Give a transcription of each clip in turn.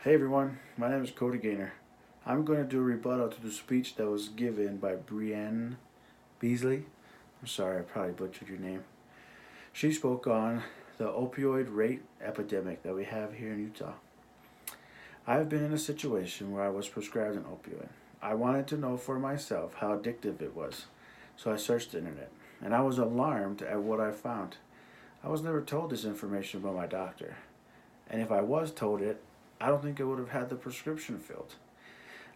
Hey everyone, my name is Cody Gaynor. I'm going to do a rebuttal to the speech that was given by Brienne Beasley. I'm sorry, I probably butchered your name. She spoke on the opioid rate epidemic that we have here in Utah. I've been in a situation where I was prescribed an opioid. I wanted to know for myself how addictive it was, so I searched the internet, and I was alarmed at what I found. I was never told this information by my doctor, and if I was told it, I don't think I would have had the prescription filled.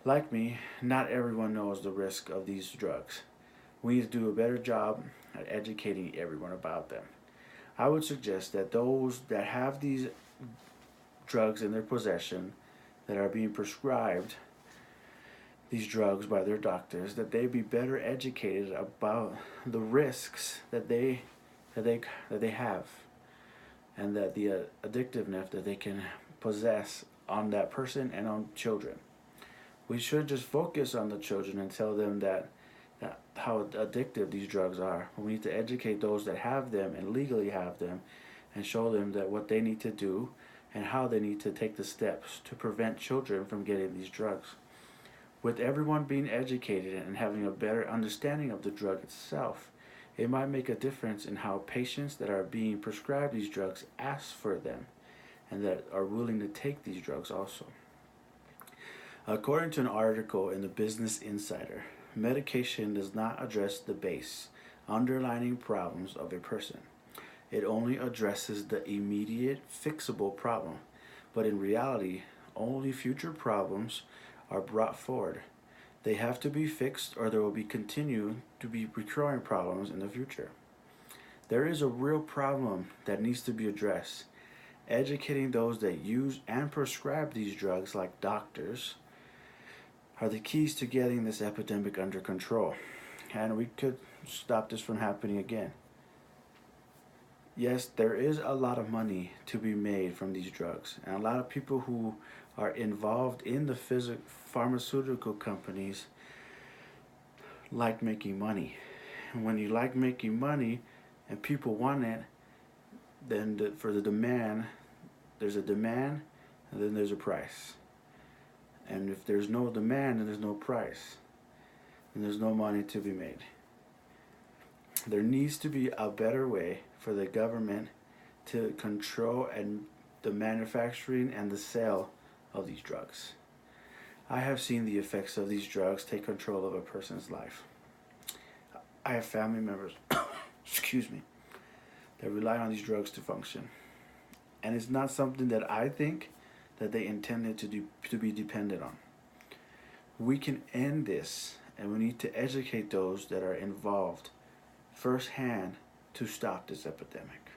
Like me, not everyone knows the risk of these drugs. We need to do a better job at educating everyone about them. I would suggest that those that have these drugs in their possession, that are being prescribed these drugs by their doctors, that they be better educated about the risks that they have, and that the addictiveness that they can possess on that person and on children. We should just focus on the children and tell them that how addictive these drugs are. We need to educate those that have them and legally have them, and show them that what they need to do and how they need to take the steps to prevent children from getting these drugs. With everyone being educated and having a better understanding of the drug itself, it might make a difference in how patients that are being prescribed these drugs ask for them and that are willing to take these drugs also. According to an article in the Business Insider, medication does not address the base, underlying problems of a person. It only addresses the immediate, fixable problem, but in reality, only future problems are brought forward. They have to be fixed or there will be continue to be recurring problems in the future. There is a real problem that needs to be addressed. Educating those that use and prescribe these drugs, like doctors, are the keys to getting this epidemic under control. And we could stop this from happening again. Yes, there is a lot of money to be made from these drugs, and a lot of people who are involved in the pharmaceutical companies like making money. And when you like making money and people want it, then for the demand, there's a demand, and then there's a price. And if there's no demand, then there's no price, and there's no money to be made. There needs to be a better way for the government to control and the manufacturing and the sale of these drugs. I have seen the effects of these drugs take control of a person's life. I have family members, excuse me, that rely on these drugs to function. And it's not something that I think that they intended to be dependent on. We can end this, and we need to educate those that are involved firsthand to stop this epidemic.